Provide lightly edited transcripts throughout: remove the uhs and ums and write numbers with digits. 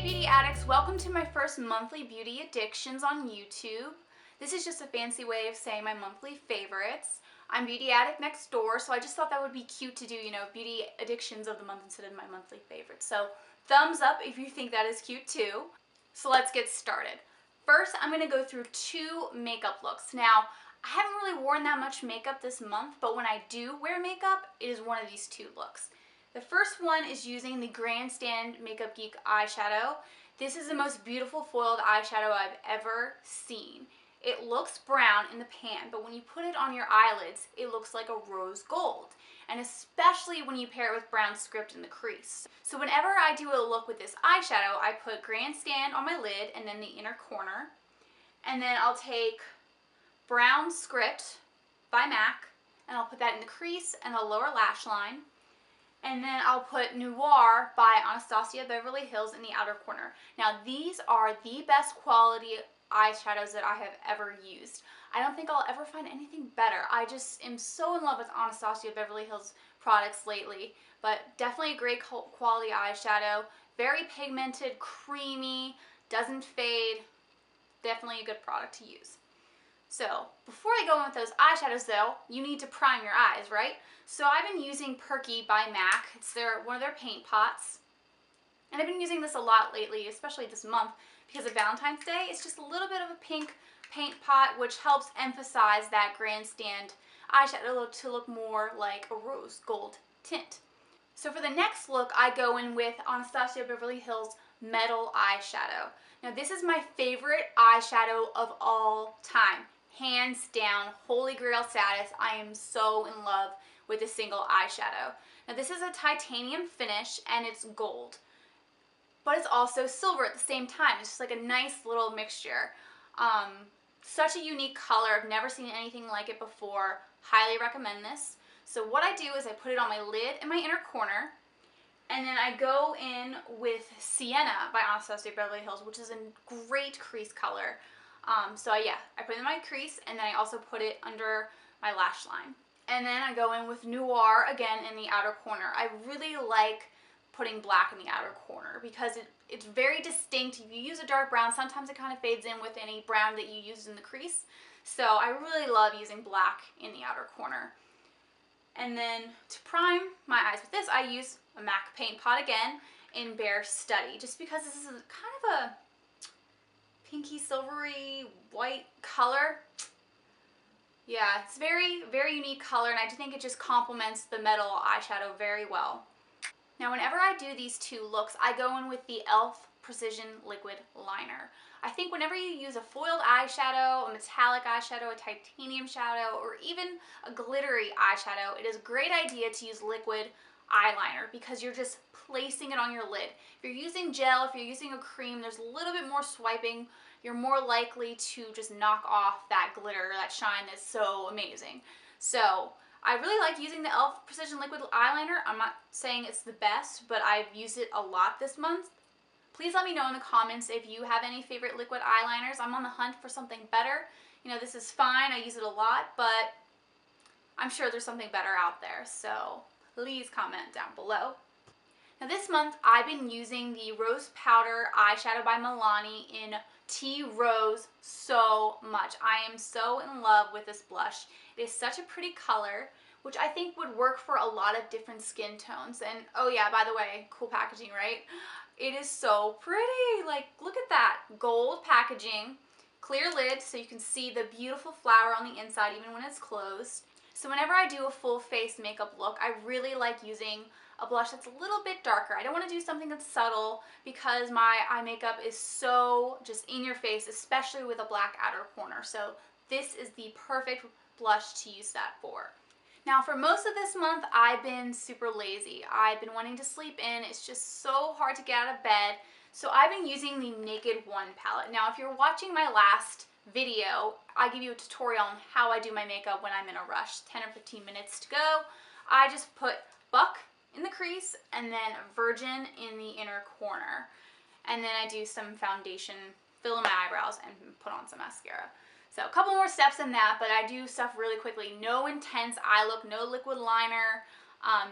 Beauty Addicts, welcome to my first monthly Beauty Addictions on YouTube. This is just a fancy way of saying my monthly favorites. I'm Beauty Addict next door, so I just thought that would be cute to do, Beauty Addictions of the month instead of my monthly favorites. So thumbs up if you think that is cute too. So let's get started. First, I'm going to go through two makeup looks. Now, I haven't really worn that much makeup this month, but when I do wear makeup, it is one of these two looks. The first one is using the Grandstand Makeup Geek eyeshadow. This is the most beautiful foiled eyeshadow I've ever seen. It looks brown in the pan, but when you put it on your eyelids, it looks like a rose gold. And especially when you pair it with brown script in the crease. So whenever I do a look with this eyeshadow, I put Grandstand on my lid and then the inner corner. And then I'll take brown script by MAC, and I'll put that in the crease and the lower lash line. And then I'll put Noir by Anastasia Beverly Hills in the outer corner. Now these are the best quality eyeshadows that I have ever used. I don't think I'll ever find anything better. I just am so in love with Anastasia Beverly Hills products lately. But definitely a great quality eyeshadow. Very pigmented, creamy, doesn't fade. Definitely a good product to use. So, before I go in with those eyeshadows though, you need to prime your eyes, right? So I've been using Perky by MAC. It's one of their paint pots. And I've been using this a lot lately, especially this month, because of Valentine's Day. It's just a little bit of a pink paint pot, which helps emphasize that Grandstand eyeshadow to look more like a rose gold tint. So for the next look, I go in with Anastasia Beverly Hills Metal Eyeshadow. Now this is my favorite eyeshadow of all time. Hands down, holy grail status. I am so in love with a single eyeshadow. Now this is a titanium finish and it's gold, but it's also silver at the same time. It's just like a nice little mixture. Such a unique color. I've never seen anything like it before. Highly recommend this. So what I do is I put it on my lid in my inner corner, and then I go in with Sienna by Anastasia Beverly Hills, which is a great crease color. Yeah, I put it in my crease, and then I also put it under my lash line. And then I go in with Noir again in the outer corner. I really like putting black in the outer corner because it's very distinct. If you use a dark brown, sometimes it kind of fades in with any brown that you use in the crease. So I really love using black in the outer corner. And then to prime my eyes with this, I use a MAC paint pot again in Bare Study, just because this is kind of a pinky silvery white color. Yeah, it's very, very unique color, and I do think it just complements the metal eyeshadow very well. Now whenever I do these two looks, I go in with the e.l.f. Precision Liquid Liner. I think whenever you use a foiled eyeshadow, a metallic eyeshadow, a titanium shadow, or even a glittery eyeshadow, it is a great idea to use liquid eyeliner because you're just placing it on your lid. If you're using gel, if you're using a cream, there's a little bit more swiping. You're more likely to just knock off that glitter, that shine that's so amazing. So I really like using the e.l.f. Precision Liquid Eyeliner. I'm not saying it's the best, but I've used it a lot this month. Please let me know in the comments if you have any favorite liquid eyeliners. I'm on the hunt for something better. This is fine. I use it a lot, but I'm sure there's something better out there. So please comment down below. Now this month, I've been using the Rose Powder eyeshadow by Milani in Tea Rose so much. I am so in love with this blush. It is such a pretty color, which I think would work for a lot of different skin tones. And oh yeah, by the way, cool packaging, right? It is so pretty. Like, look at that. Gold packaging, clear lid so you can see the beautiful flower on the inside even when it's closed. So whenever I do a full face makeup look, I really like using a blush that's a little bit darker. I don't want to do something that's subtle because my eye makeup is so just in your face, especially with a black outer corner. So this is the perfect blush to use that for. Now for most of this month, I've been super lazy. I've been wanting to sleep in. It's just so hard to get out of bed. So I've been using the Naked One palette. Now if you're watching my last video, I give you a tutorial on how I do my makeup when I'm in a rush. 10 or 15 minutes to go. I just put Buck in the crease and then Virgin in the inner corner. And then I do some foundation, fill in my eyebrows, and put on some mascara. So a couple more steps in that, but I do stuff really quickly. No intense eye look, no liquid liner.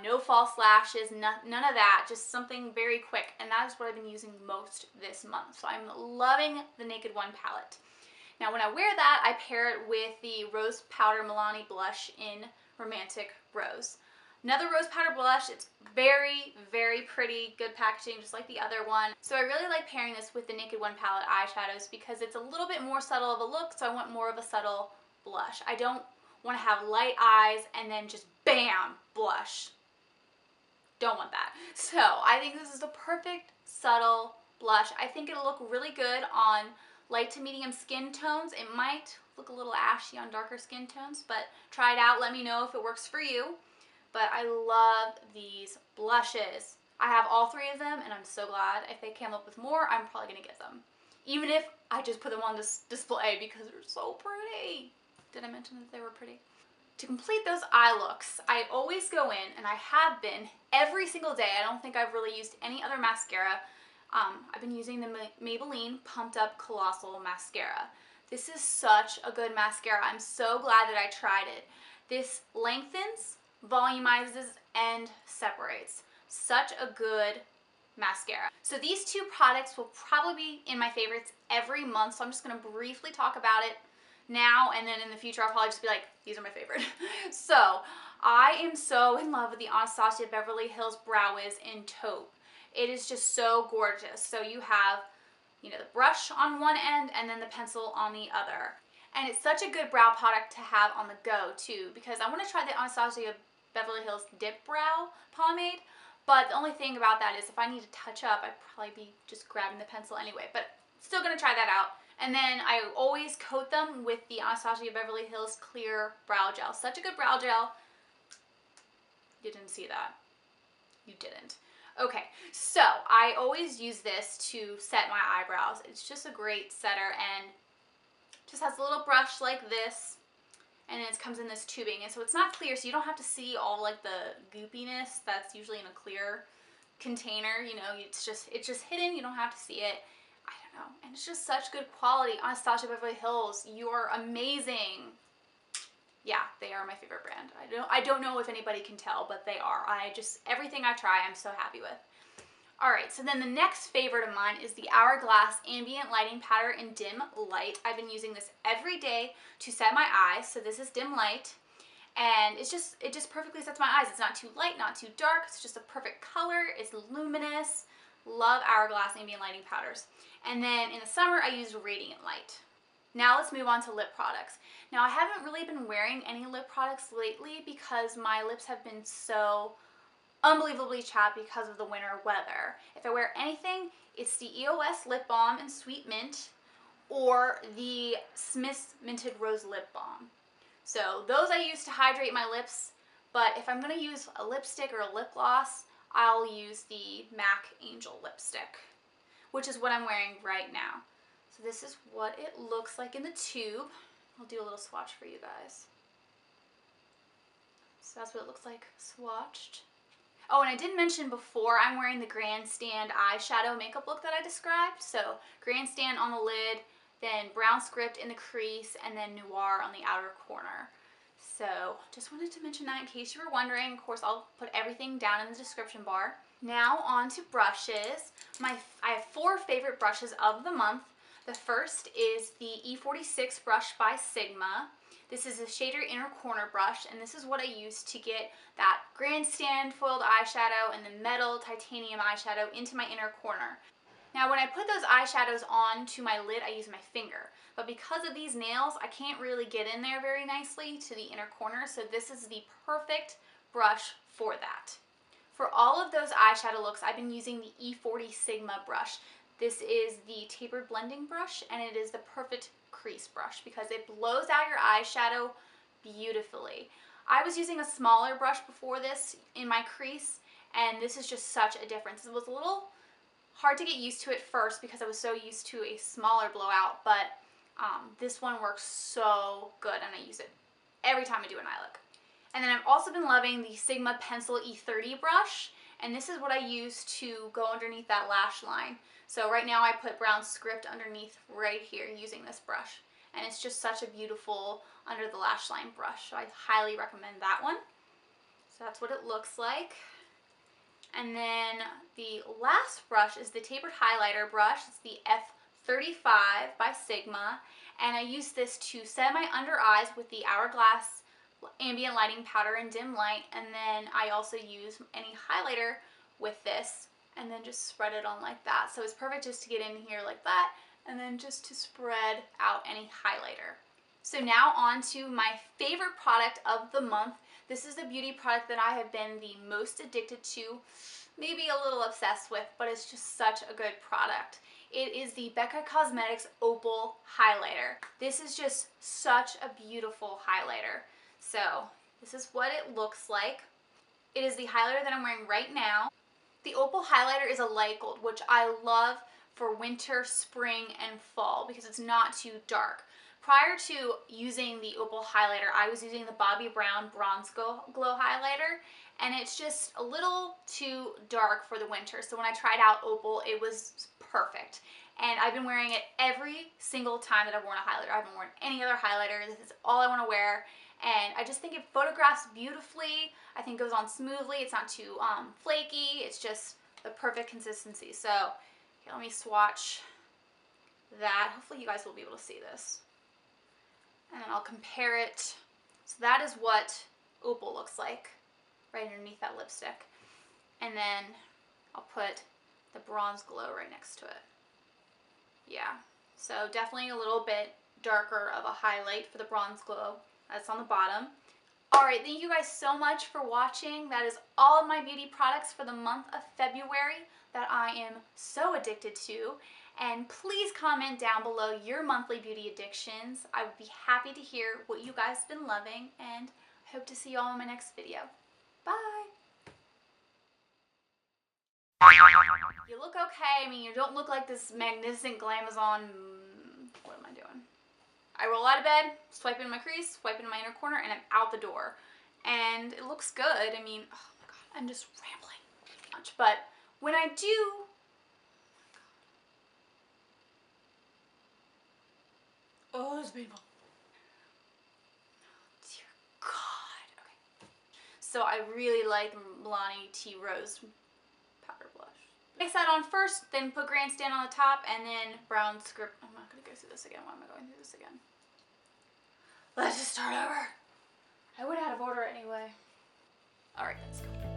No false lashes, none of that, just something very quick, and that is what I've been using most this month. So I'm loving the Naked One palette. Now when I wear that, I pair it with the Rose Powder Milani blush in Romantic Rose. Another rose powder blush. It's very, very pretty, good packaging, just like the other one. So I really like pairing this with the Naked One palette eyeshadows because it's a little bit more subtle of a look, so I want more of a subtle blush. I don't want to have light eyes and then just bam, blush. Don't want that. So I think this is the perfect subtle blush. I think it'll look really good on light to medium skin tones. It might look a little ashy on darker skin tones, but try it out. Let me know if it works for you. But I love these blushes. I have all three of them, and I'm so glad. If they came up with more, I'm probably going to get them. Even if I just put them on this display because they're so pretty. Did I mention that they were pretty? To complete those eye looks, I always go in, and I have been every single day. I don't think I've really used any other mascara. I've been using the Maybelline Pumped Up Colossal Mascara. This is such a good mascara. I'm so glad that I tried it. This lengthens, volumizes, and separates. Such a good mascara. So these two products will probably be in my favorites every month, so I'm just going to briefly talk about it now, and then in the future I'll probably just be like, these are my favorite. So I am so in love with the Anastasia Beverly Hills Brow Wiz in Taupe. It is just so gorgeous. So you have, you know, the brush on one end and then the pencil on the other. And it's such a good brow product to have on the go too, because I want to try the Anastasia Beverly Hills Dip Brow Pomade, but the only thing about that is if I need to touch up, I'd probably be just grabbing the pencil anyway, but still going to try that out. And then I always coat them with the Anastasia Beverly Hills Clear Brow Gel. Such a good brow gel. You didn't see that. You didn't. Okay, so I always use this to set my eyebrows. It's just a great setter, and just has a little brush like this, and then it comes in this tubing, and so it's not clear, so you don't have to see all like the goopiness that's usually in a clear container. You know, it's just hidden. You don't have to see it. I don't know, and it's just such good quality. Anastasia Beverly Hills, you are amazing. Yeah, they are my favorite brand. I don't know if anybody can tell, but they are. Everything I try, I'm so happy with. Alright, so then the next favorite of mine is the Hourglass Ambient Lighting Powder in Dim Light. I've been using this every day to set my eyes. So this is Dim Light, and it just perfectly sets my eyes. It's not too light, not too dark. It's just a perfect color. It's luminous. Love Hourglass Ambient Lighting Powders. And then in the summer, I use Radiant Light. Now let's move on to lip products. Now I haven't really been wearing any lip products lately because my lips have been so unbelievably chapped because of the winter weather. If I wear anything, it's the EOS Lip Balm in Sweet Mint or the Smith's Minted Rose Lip Balm. So those I use to hydrate my lips, but if I'm going to use a lipstick or a lip gloss, I'll use the MAC Angel lipstick, which is what I'm wearing right now. So this is what it looks like in the tube. I'll do a little swatch for you guys. So that's what it looks like swatched. Oh, and I didn't mention before, I'm wearing the Grandstand eyeshadow makeup look that I described. So Grandstand on the lid, then brown script in the crease, and then Noir on the outer corner. So just wanted to mention that in case you were wondering. Of course, I'll put everything down in the description bar. Now on to brushes. I have 4 favorite brushes of the month. The first is the E46 brush by Sigma. This is a shader inner corner brush, and this is what I use to get that Grandstand foiled eyeshadow and the metal titanium eyeshadow into my inner corner. Now when I put those eyeshadows on to my lid, I use my finger. But because of these nails, I can't really get in there very nicely to the inner corner, so this is the perfect brush for that. For all of those eyeshadow looks, I've been using the E40 Sigma brush. This is the tapered blending brush, and it is the perfect crease brush because it blows out your eyeshadow beautifully. I was using a smaller brush before this in my crease, and this is just such a difference. It was a little hard to get used to at first because I was so used to a smaller blowout, but this one works so good, and I use it every time I do an eye look. And then I've also been loving the Sigma Pencil E30 brush, and this is what I use to go underneath that lash line. So right now I put brown script underneath right here using this brush, and it's just such a beautiful under the lash line brush, so I highly recommend that one. So that's what it looks like. And then the last brush is the tapered highlighter brush. It's the F35 by Sigma. And I use this to set my under eyes with the Hourglass Ambient Lighting Powder in Dim Light. And then I also use any highlighter with this and then just spread it on like that. So it's perfect just to get in here like that and then just to spread out any highlighter. So now on to my favorite product of the month. This is the beauty product that I have been the most addicted to, maybe a little obsessed with, but it's just such a good product. It is the Becca Cosmetics Opal Highlighter. This is just such a beautiful highlighter. So this is what it looks like. It is the highlighter that I'm wearing right now. The Opal highlighter is a light gold, which I love for winter, spring, and fall because it's not too dark. Prior to using the Opal highlighter, I was using the Bobbi Brown Bronze Glow highlighter, and it's just a little too dark for the winter. So when I tried out Opal, it was perfect. And I've been wearing it every single time that I've worn a highlighter. I haven't worn any other highlighter. This is all I want to wear. And I just think it photographs beautifully. I think it goes on smoothly. It's not too flaky. It's just the perfect consistency. So okay, let me swatch that. Hopefully you guys will be able to see this. And then I'll compare it. So that is what Opal looks like right underneath that lipstick. And then I'll put the Bronze Glow right next to it. Yeah, so definitely a little bit darker of a highlight for the Bronze Glow. That's on the bottom. Alright, thank you guys so much for watching. That is all of my beauty products for the month of February that I am so addicted to. And please comment down below your monthly beauty addictions. I would be happy to hear what you guys have been loving, and I hope to see you all in my next video. Bye! You look okay. I mean, you don't look like this magnificent glamazon. What am I doing? I roll out of bed, swipe into my crease, swipe into my inner corner, and I'm out the door. And it looks good. I mean, oh my god, I'm just rambling. But when I do... Oh, it's painful. Dear God. Okay. So I really like Milani Tea Rose powder blush. I set on first, then put Grandstand on the top, and then brown script. I'm not going to go through this again. Why am I going through this again? Let's just start over. I went out of order anyway. Alright, let's go.